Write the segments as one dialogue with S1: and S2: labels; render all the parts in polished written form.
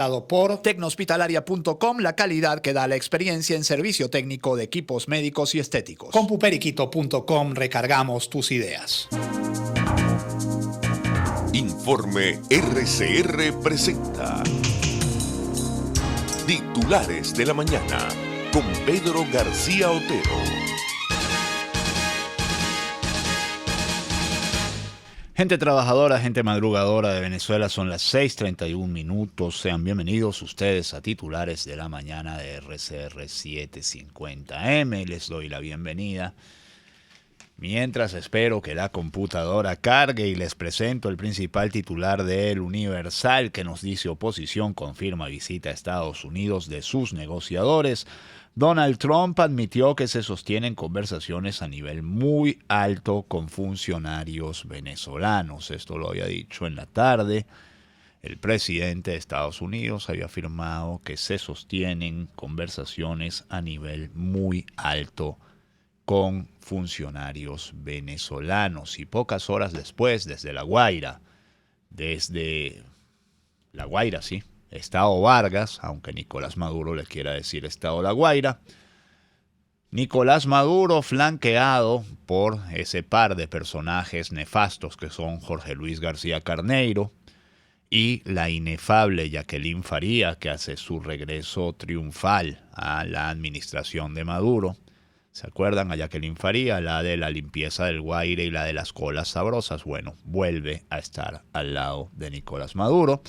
S1: Por
S2: Tecnohospitalaria.com, la calidad que da la experiencia en servicio técnico de equipos médicos y estéticos.
S1: Compuperiquito.com, recargamos tus ideas.
S3: Informe RCR presenta Titulares de la Mañana con Pedro García Otero.
S4: Gente trabajadora, gente madrugadora de Venezuela, son las 6:31 minutos. Sean bienvenidos ustedes a Titulares de la Mañana de RCR 750M. Les doy la bienvenida. Mientras espero que la computadora cargue y les presento el principal titular de El Universal, que nos dice: oposición confirma visita a Estados Unidos de sus negociadores. Donald Trump admitió que se sostienen conversaciones a nivel muy alto con funcionarios venezolanos. Esto lo había dicho en la tarde. El presidente de Estados Unidos había afirmado que se sostienen conversaciones a nivel muy alto con funcionarios venezolanos. Y pocas horas después, desde La Guaira, sí, Estado Vargas, aunque Nicolás Maduro le quiera decir Estado La Guaira, Nicolás Maduro, flanqueado por ese par de personajes nefastos que son Jorge Luis García Carneiro y la inefable Jacqueline Faría, que hace su regreso triunfal a la administración de Maduro. ¿Se acuerdan a Jacqueline Faría, la de la limpieza del Guaire y la de las colas sabrosas? Bueno, vuelve a estar al lado de Nicolás Maduro.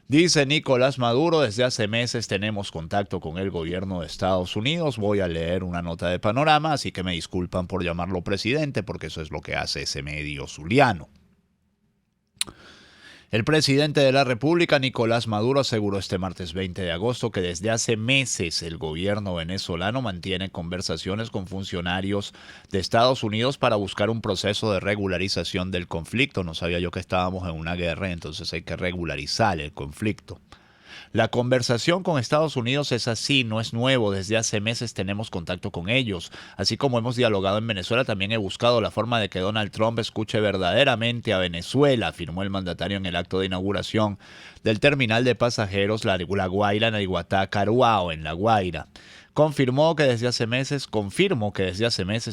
S4: Dice Nicolás Maduro: desde hace meses tenemos contacto con el gobierno de Estados Unidos. Voy a leer una nota de Panorama, así que me disculpan por llamarlo presidente, porque eso es lo que hace ese medio zuliano. El presidente de la República, Nicolás Maduro, aseguró este martes 20 de agosto que desde hace meses el gobierno venezolano mantiene conversaciones con funcionarios de Estados Unidos para buscar un proceso de regularización del conflicto. No sabía yo que estábamos en una guerra, entonces hay que regularizar el conflicto. La conversación con Estados Unidos es así, no es nuevo. Desde hace meses tenemos contacto con ellos. Así como hemos dialogado en Venezuela, también he buscado la forma de que Donald Trump escuche verdaderamente a Venezuela, afirmó el mandatario en el acto de inauguración del terminal de pasajeros La Guaira en Iguatá, Caruao, en La Guaira. Confirmo que desde hace meses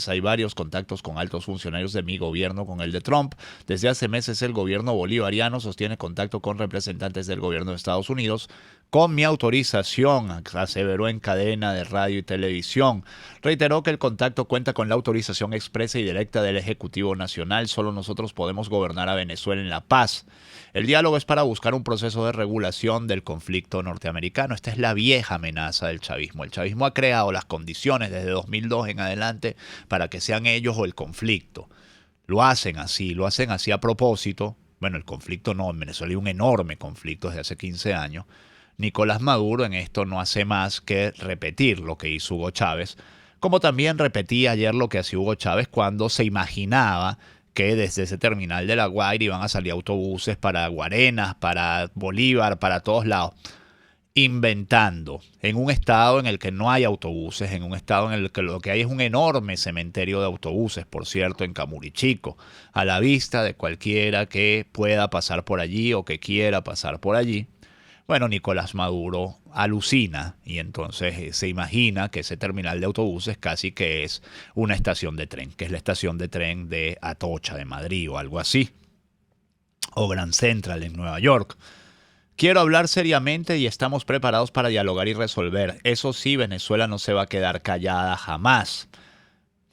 S4: hay varios contactos con altos funcionarios de mi gobierno con el de Trump. Desde hace meses el gobierno bolivariano sostiene contacto con representantes del gobierno de Estados Unidos con mi autorización, aseveró en cadena de radio y televisión. Reiteró que el contacto cuenta con la autorización expresa y directa del Ejecutivo Nacional. Solo nosotros podemos gobernar a Venezuela en la paz. El diálogo es para buscar un proceso de regulación del conflicto norteamericano. Esta es la vieja amenaza del chavismo. El chavismo ha creado las condiciones desde 2002 en adelante para que sean ellos o el conflicto. Lo hacen así a propósito. Bueno, el conflicto no, en Venezuela hay un enorme conflicto desde hace 15 años. Nicolás Maduro en esto no hace más que repetir lo que hizo Hugo Chávez, como también repetía ayer lo que hacía Hugo Chávez cuando se imaginaba que desde ese terminal de La Guaira iban a salir autobuses para Guarenas, para Bolívar, para todos lados, inventando en un estado en el que no hay autobuses, en un estado en el que lo que hay es un enorme cementerio de autobuses, por cierto, en Camurichico, a la vista de cualquiera que pueda pasar por allí o que quiera pasar por allí. Bueno, Nicolás Maduro alucina y entonces se imagina que ese terminal de autobuses casi que es una estación de tren, que es la estación de tren de Atocha, de Madrid o algo así, o Grand Central en Nueva York. Quiero hablar seriamente y estamos preparados para dialogar y resolver. Eso sí, Venezuela no se va a quedar callada jamás.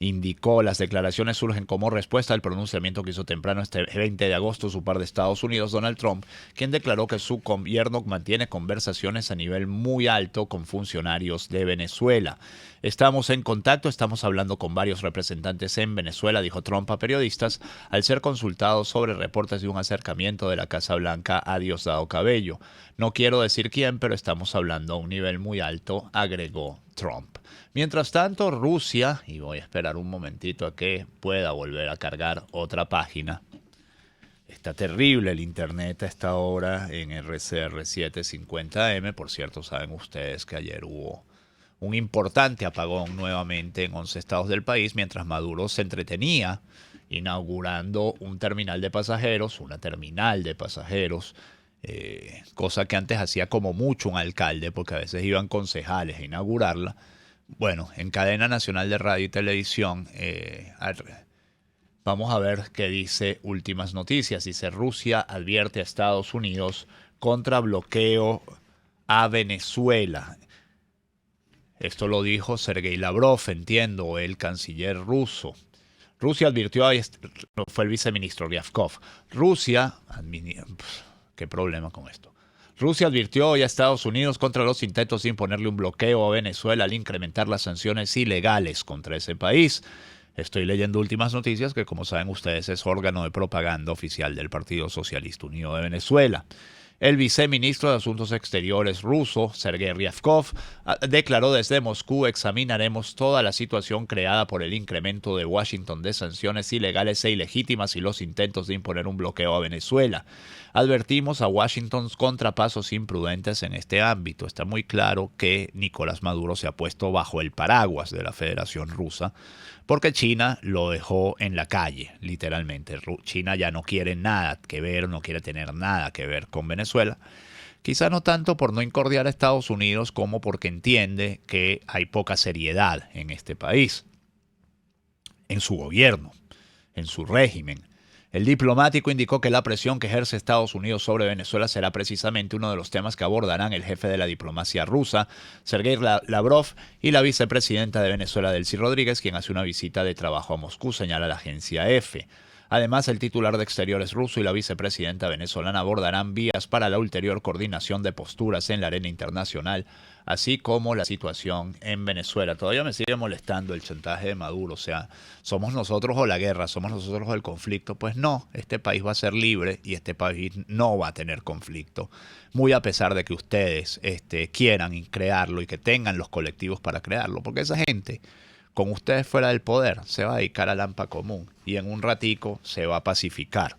S4: Indicó: las declaraciones surgen como respuesta al pronunciamiento que hizo temprano este 20 de agosto su par de Estados Unidos, Donald Trump, quien declaró que su gobierno mantiene conversaciones a nivel muy alto con funcionarios de Venezuela. Estamos en contacto, estamos hablando con varios representantes en Venezuela, dijo Trump a periodistas, al ser consultado sobre reportes de un acercamiento de la Casa Blanca a Diosdado Cabello. No quiero decir quién, pero estamos hablando a un nivel muy alto, agregó Trump. Mientras tanto, Rusia, y voy a esperar un momentito a que pueda volver a cargar otra página. Está terrible el internet a esta hora en RCR 750M. Por cierto, saben ustedes que ayer hubo un importante apagón nuevamente en 11 estados del país, mientras Maduro se entretenía inaugurando una terminal de pasajeros cosa que antes hacía como mucho un alcalde, porque a veces iban concejales a inaugurarla. Bueno, en cadena nacional de radio y televisión, vamos a ver qué dice Últimas Noticias. Dice: Rusia advierte a Estados Unidos contra bloqueo a Venezuela. Esto lo dijo Sergei Lavrov, entiendo, el canciller ruso. Rusia advirtió a... Fue el viceministro Ryabkov. ¿Qué problema con esto? Rusia advirtió hoy a Estados Unidos contra los intentos de imponerle un bloqueo a Venezuela al incrementar las sanciones ilegales contra ese país. Estoy leyendo Últimas Noticias, que como saben ustedes es órgano de propaganda oficial del Partido Socialista Unido de Venezuela. El viceministro de Asuntos Exteriores ruso, Sergei Ryabkov, declaró desde Moscú: examinaremos toda la situación creada por el incremento de Washington de sanciones ilegales e ilegítimas y los intentos de imponer un bloqueo a Venezuela. Advertimos a Washington contra pasos imprudentes en este ámbito. Está muy claro que Nicolás Maduro se ha puesto bajo el paraguas de la Federación Rusa, porque China lo dejó en la calle, literalmente. China ya no quiere nada que ver, no quiere tener nada que ver con Venezuela. Quizá no tanto por no incordiar a Estados Unidos como porque entiende que hay poca seriedad en este país, en su gobierno, en su régimen. El diplomático indicó que la presión que ejerce Estados Unidos sobre Venezuela será precisamente uno de los temas que abordarán el jefe de la diplomacia rusa, Sergei Lavrov, y la vicepresidenta de Venezuela, Delcy Rodríguez, quien hace una visita de trabajo a Moscú, señala la agencia EFE. Además, el titular de Exteriores ruso y la vicepresidenta venezolana abordarán vías para la ulterior coordinación de posturas en la arena internacional, así como la situación en Venezuela. Todavía me sigue molestando el chantaje de Maduro, o sea, somos nosotros o la guerra, somos nosotros o el conflicto. Pues no, este país va a ser libre y este país no va a tener conflicto, muy a pesar de que ustedes quieran crearlo y que tengan los colectivos para crearlo, porque esa gente, con ustedes fuera del poder, se va a dedicar al hampa común y en un ratico se va a pacificar.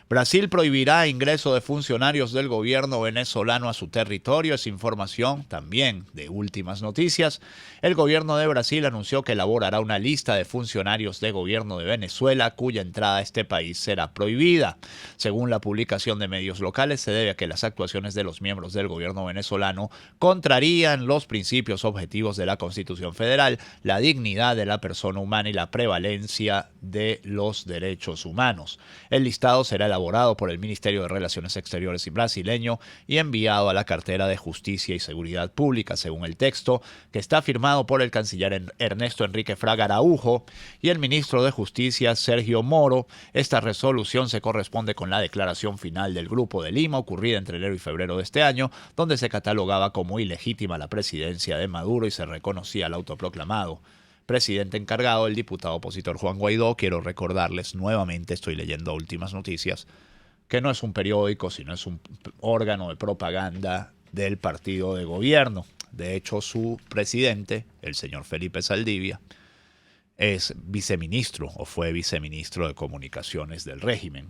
S4: Brasil prohibirá ingreso de funcionarios del gobierno venezolano a su territorio. Es información también de Últimas Noticias. El gobierno de Brasil anunció que elaborará una lista de funcionarios de gobierno de Venezuela cuya entrada a este país será prohibida. Según la publicación de medios locales, se debe a que las actuaciones de los miembros del gobierno venezolano contrarían los principios objetivos de la Constitución Federal, la dignidad de la persona humana y la prevalencia de los derechos humanos. El listado será elaborado por el Ministerio de Relaciones Exteriores brasileño y enviado a la cartera de Justicia y Seguridad Pública, según el texto, que está firmado por el canciller Ernesto Enrique Fraga Araujo y el ministro de Justicia Sergio Moro. Esta resolución se corresponde con la declaración final del Grupo de Lima, ocurrida entre enero y febrero de este año, donde se catalogaba como ilegítima la presidencia de Maduro y se reconocía al autoproclamado presidente encargado, el diputado opositor Juan Guaidó. Quiero recordarles nuevamente, estoy leyendo Últimas Noticias, que no es un periódico, sino es un órgano de propaganda del partido de gobierno. De hecho, su presidente, el señor Felipe Saldivia, es viceministro o fue viceministro de Comunicaciones del régimen.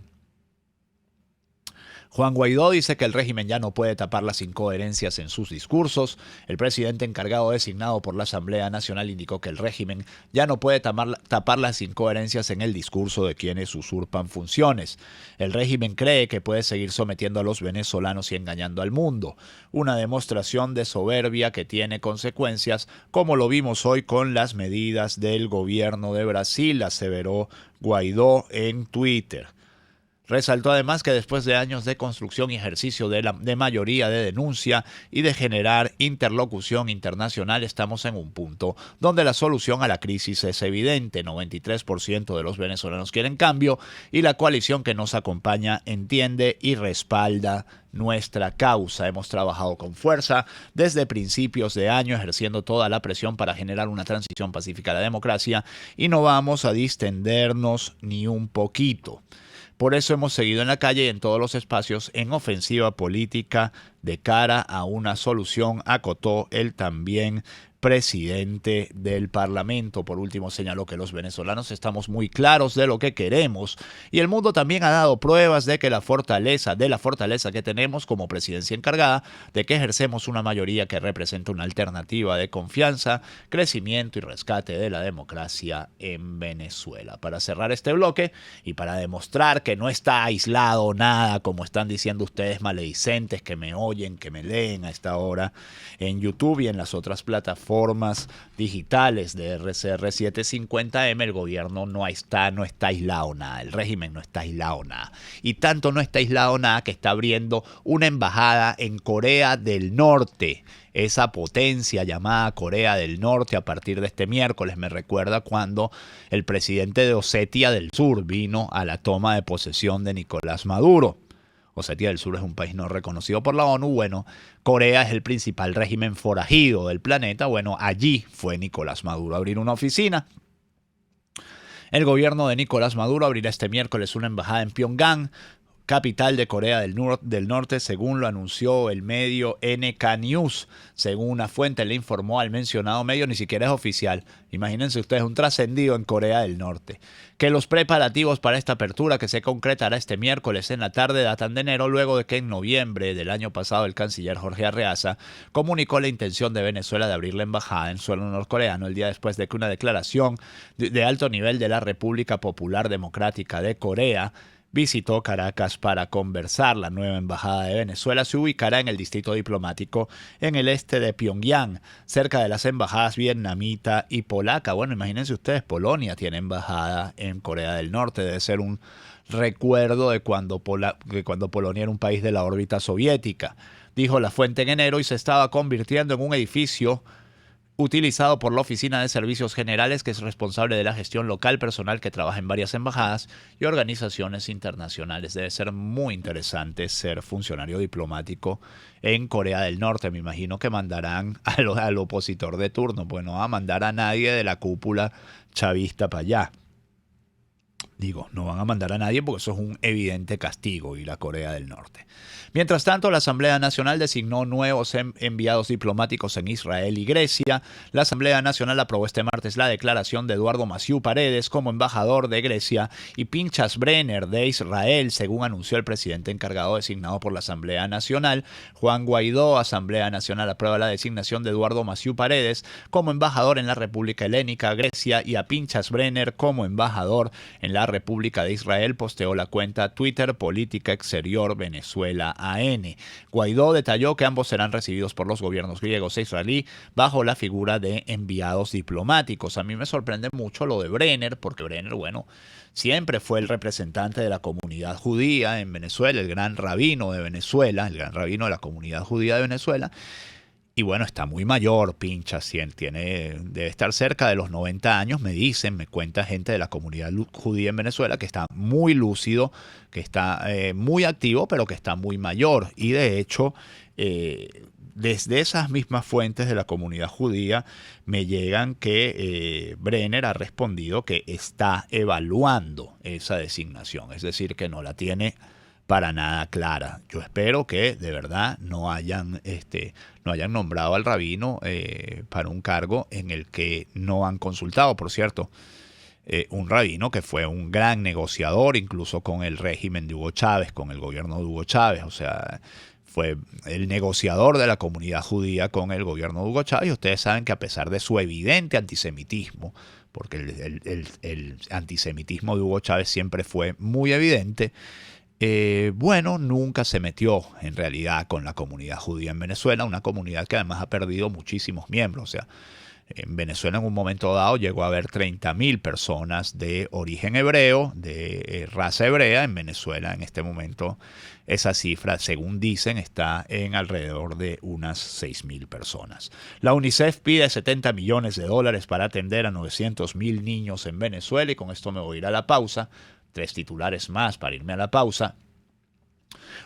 S4: Juan Guaidó dice que el régimen ya no puede tapar las incoherencias en sus discursos. El presidente encargado designado por la Asamblea Nacional indicó que el régimen ya no puede tapar las incoherencias en el discurso de quienes usurpan funciones. El régimen cree que puede seguir sometiendo a los venezolanos y engañando al mundo. Una demostración de soberbia que tiene consecuencias, como lo vimos hoy con las medidas del gobierno de Brasil, aseveró Guaidó en Twitter. Resaltó además que después de años de construcción y ejercicio de mayoría de denuncia y de generar interlocución internacional, estamos en un punto donde la solución a la crisis es evidente. 93% de los venezolanos quieren cambio y la coalición que nos acompaña entiende y respalda nuestra causa. Hemos trabajado con fuerza desde principios de año, ejerciendo toda la presión para generar una transición pacífica a la democracia y no vamos a distendernos ni un poquito. Por eso hemos seguido en la calle y en todos los espacios en ofensiva política de cara a una solución, acotó el también presidente del Parlamento. Por último, señaló que los venezolanos estamos muy claros de lo que queremos y el mundo también ha dado pruebas de que la fortaleza que tenemos como presidencia encargada de que ejercemos una mayoría que representa una alternativa de confianza, crecimiento y rescate de la democracia en Venezuela. Para cerrar este bloque y para demostrar que no está aislado nada, como están diciendo ustedes maledicentes que me oyen, que me leen a esta hora en YouTube y en las otras plataformas digitales de RCR 750M, el gobierno no está aislado nada, el régimen no está aislado nada. Y tanto no está aislado nada que está abriendo una embajada en Corea del Norte. Esa potencia llamada Corea del Norte a partir de este miércoles me recuerda cuando el presidente de Osetia del Sur vino a la toma de posesión de Nicolás Maduro. Osetia del Sur es un país no reconocido por la ONU. Bueno, Corea es el principal régimen forajido del planeta. Bueno, allí fue Nicolás Maduro a abrir una oficina. El gobierno de Nicolás Maduro abrirá este miércoles una embajada en Pyongyang, capital de Corea del Norte, según lo anunció el medio NK News. Según una fuente le informó al mencionado medio, ni siquiera es oficial. Imagínense ustedes, un trascendido en Corea del Norte. Que los preparativos para esta apertura, que se concretará este miércoles en la tarde, datan de enero, luego de que en noviembre del año pasado el canciller Jorge Arreaza comunicó la intención de Venezuela de abrir la embajada en suelo norcoreano el día después de que una declaración de alto nivel de la República Popular Democrática de Corea visitó Caracas para conversar. La nueva embajada de Venezuela se ubicará en el distrito diplomático en el este de Pyongyang, cerca de las embajadas vietnamita y polaca. Bueno, imagínense ustedes, Polonia tiene embajada en Corea del Norte. Debe ser un recuerdo de cuando Polonia era un país de la órbita soviética, dijo la fuente en enero, y se estaba convirtiendo en un edificio utilizado por la Oficina de Servicios Generales, que es responsable de la gestión local, personal que trabaja en varias embajadas y organizaciones internacionales. Debe ser muy interesante ser funcionario diplomático en Corea del Norte. Me imagino que mandarán al opositor de turno, pues no va a mandar a nadie de la cúpula chavista para allá. Digo, no van a mandar a nadie porque eso es un evidente castigo, y la Corea del Norte. Mientras tanto, la Asamblea Nacional designó nuevos enviados diplomáticos en Israel y Grecia. La Asamblea Nacional aprobó este martes la declaración de Eduardo Maciú Paredes como embajador de Grecia y Pinchas Brenner de Israel, según anunció el presidente encargado designado por la Asamblea Nacional. Juan Guaidó. Asamblea Nacional aprueba la designación de Eduardo Maciú Paredes como embajador en la República Helénica, Grecia, y a Pinchas Brenner como embajador en la República de Israel, posteó la cuenta Twitter Política Exterior Venezuela AN. Guaidó detalló que ambos serán recibidos por los gobiernos griegos e israelí bajo la figura de enviados diplomáticos. A mí me sorprende mucho lo de Brenner, porque Brenner, bueno, siempre fue el representante de la comunidad judía en Venezuela, el gran rabino de Venezuela, el gran rabino de la comunidad judía de Venezuela. Y bueno, está muy mayor, Pinchas, debe estar cerca de los 90 años, me cuenta gente de la comunidad judía en Venezuela, que está muy lúcido, que está muy activo, pero que está muy mayor. Y de hecho, desde esas mismas fuentes de la comunidad judía me llegan que Brenner ha respondido que está evaluando esa designación, es decir, que no la tiene para nada clara. Yo espero que de verdad no hayan nombrado al rabino para un cargo en el que no han consultado. Por cierto, un rabino que fue un gran negociador incluso con el régimen de Hugo Chávez, con el gobierno de Hugo Chávez. O sea, fue el negociador de la comunidad judía con el gobierno de Hugo Chávez. Y ustedes saben que a pesar de su evidente antisemitismo, porque el antisemitismo de Hugo Chávez siempre fue muy evidente, bueno, nunca se metió en realidad con la comunidad judía en Venezuela, una comunidad que además ha perdido muchísimos miembros. O sea, en Venezuela en un momento dado llegó a haber 30.000 personas de origen hebreo, de raza hebrea. En Venezuela en este momento esa cifra, según dicen, está en alrededor de unas 6.000 personas. La UNICEF pide $70 millones para atender a 900.000 niños en Venezuela, y con esto me voy a ir a la pausa. 3 titulares más para irme a la pausa.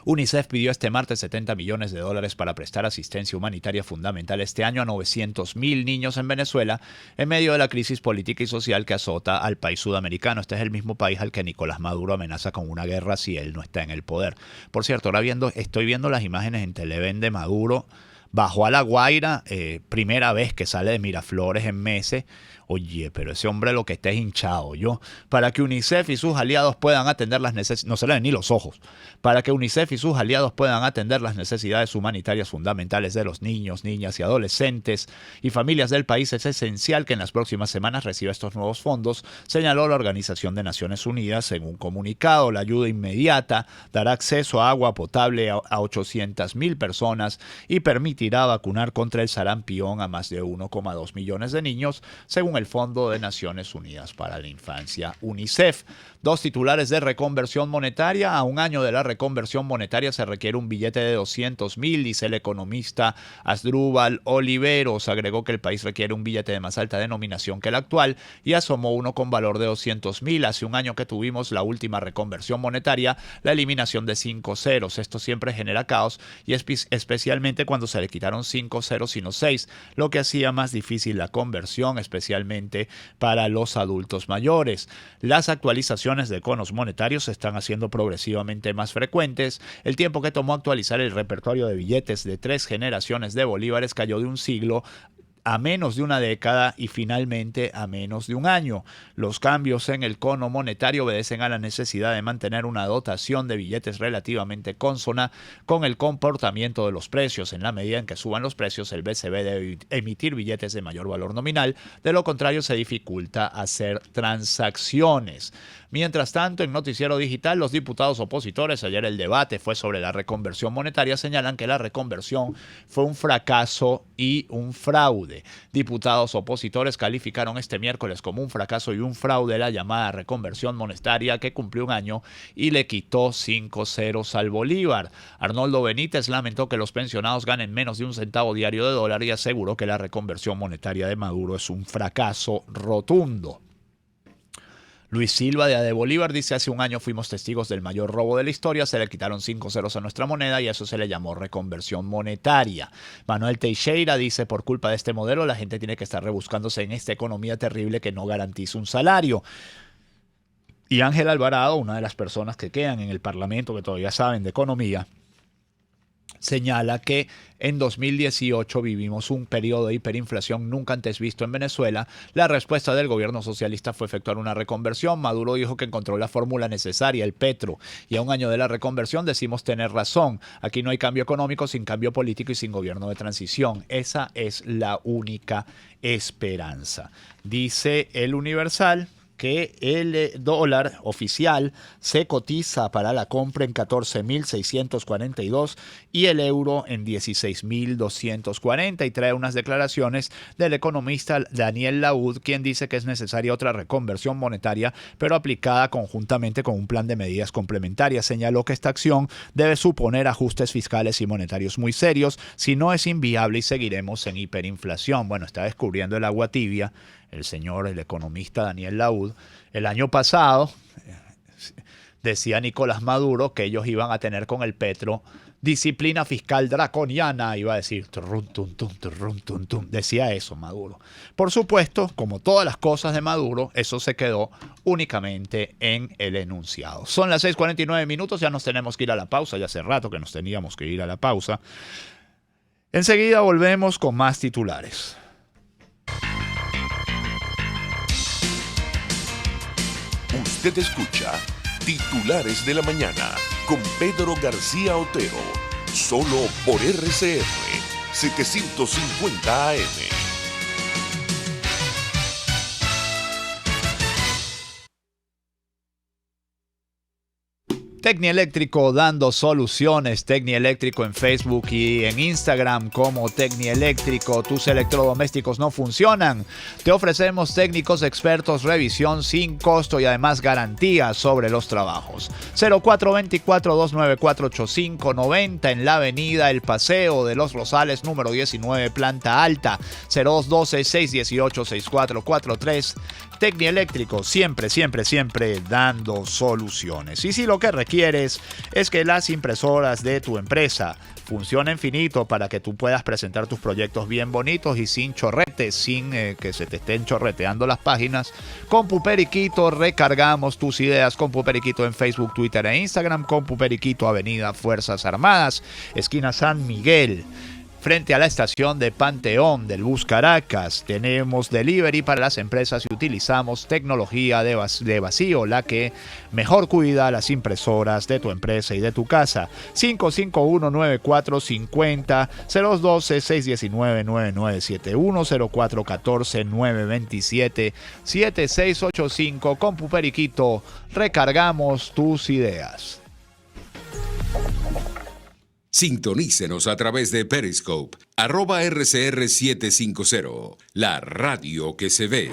S4: UNICEF pidió este martes $70 millones para prestar asistencia humanitaria fundamental este año a 900.000 niños en Venezuela en medio de la crisis política y social que azota al país sudamericano. Este es el mismo país al que Nicolás Maduro amenaza con una guerra si él no está en el poder. Por cierto, ahora estoy viendo las imágenes en Televen de Maduro bajó a La Guaira, primera vez que sale de Miraflores en meses. Oye, pero ese hombre lo que está es hinchado, yo. Para que UNICEF y sus aliados puedan atender las necesidades, no se le ven ni los ojos, para que UNICEF y sus aliados puedan atender las necesidades humanitarias fundamentales de los niños, niñas y adolescentes y familias del país, es esencial que en las próximas semanas reciba estos nuevos fondos, señaló la Organización de Naciones Unidas en un comunicado. La ayuda inmediata dará acceso a agua potable a 800,000 personas y permitirá vacunar contra el sarampión a más de 1,2 millones de niños, según el Fondo de Naciones Unidas para la Infancia, UNICEF. 2 titulares de reconversión monetaria. A un año de la reconversión monetaria se requiere un billete de 200,000, dice el economista Asdrúbal Oliveros. Agregó que el país requiere un billete de más alta denominación que el actual y asomó uno con valor de 200,000. Hace un año que tuvimos la última reconversión monetaria, la eliminación de 5 ceros. Esto siempre genera caos y especialmente cuando se le quitaron 5 ceros y no 6, lo que hacía más difícil la conversión, especialmente para los adultos mayores. Las actualizaciones de conos monetarios se están haciendo progresivamente más frecuentes. El tiempo que tomó actualizar el repertorio de billetes de 3 generaciones de bolívares cayó de un siglo a menos de una década y finalmente a menos de un año. Los cambios en el cono monetario obedecen a la necesidad de mantener una dotación de billetes relativamente consona con el comportamiento de los precios. En la medida en que suban los precios, el BCB debe emitir billetes de mayor valor nominal, de lo contrario se dificulta hacer transacciones. Mientras tanto, en Noticiero Digital, los diputados opositores, ayer el debate fue sobre la reconversión monetaria, señalan que la reconversión fue un fracaso y un fraude. Diputados opositores calificaron este miércoles como un fracaso y un fraude la llamada reconversión monetaria, que cumplió un año y le quitó 5 ceros al bolívar. Arnoldo Benítez lamentó que los pensionados ganen menos de un centavo diario de dólar y aseguró que la reconversión monetaria de Maduro es un fracaso rotundo. Luis Silva de AD Bolívar dice: hace un año fuimos testigos del mayor robo de la historia, se le quitaron 5 ceros a nuestra moneda y eso se le llamó reconversión monetaria. Manuel Teixeira dice: por culpa de este modelo la gente tiene que estar rebuscándose en esta economía terrible que no garantiza un salario. Y Ángel Alvarado, una de las personas que quedan en el Parlamento que todavía saben de economía, señala que en 2018 vivimos un periodo de hiperinflación nunca antes visto en Venezuela. La respuesta del gobierno socialista fue efectuar una reconversión. Maduro dijo que encontró la fórmula necesaria, el petro. Y a un año de la reconversión decimos tener razón. Aquí no hay cambio económico sin cambio político y sin gobierno de transición. Esa es la única esperanza. Dice el Universal que el dólar oficial se cotiza para la compra en 14.642 y el euro en 16.240, y trae unas declaraciones del economista Daniel Laud, quien dice que es necesaria otra reconversión monetaria, pero aplicada conjuntamente con un plan de medidas complementarias. Señaló que esta acción debe suponer ajustes fiscales y monetarios muy serios, si no es inviable y seguiremos en hiperinflación. Bueno, está descubriendo el agua tibia el economista Daniel Laud. El año pasado decía Nicolás Maduro que ellos iban a tener con el petro disciplina fiscal draconiana, iba a decir, decía eso Maduro. Por supuesto, como todas las cosas de Maduro, eso se quedó únicamente en el enunciado. Son las 6:49 minutos, ya nos tenemos que ir a la pausa, ya hace rato que nos teníamos que ir a la pausa. Enseguida volvemos con más titulares.
S3: Usted escucha Titulares de la Mañana con Pedro García Otero, solo por RCR 750 AM.
S4: Tecnieléctrico dando soluciones. Tecnieléctrico en Facebook y en Instagram como Tecnieléctrico. Tus electrodomésticos no funcionan. Te ofrecemos técnicos expertos, revisión sin costo y además garantía sobre los trabajos. 0424-294-8590 en la avenida El Paseo de los Rosales, número 19, planta alta. 0212-618-6443. Tecnieléctrico, siempre dando soluciones. Y si lo que requieres es que las impresoras de tu empresa funcionen finito para que tú puedas presentar tus proyectos bien bonitos y sin chorretes, sin que se te estén chorreteando las páginas, Compu Periquito recargamos tus ideas. Compu Periquito en Facebook, Twitter e Instagram. Compu Periquito, Avenida Fuerzas Armadas, esquina San Miguel. frente a la estación de Panteón del Bus Caracas. Tenemos delivery para las empresas y utilizamos tecnología de vacío, la que mejor cuida las impresoras de tu empresa y de tu casa. 551-9450, 012-619-9971, 0414-927-7685. Compu Periquito, recargamos tus ideas.
S5: Sintonícenos a través de Periscope, @RCR750, la radio que se ve.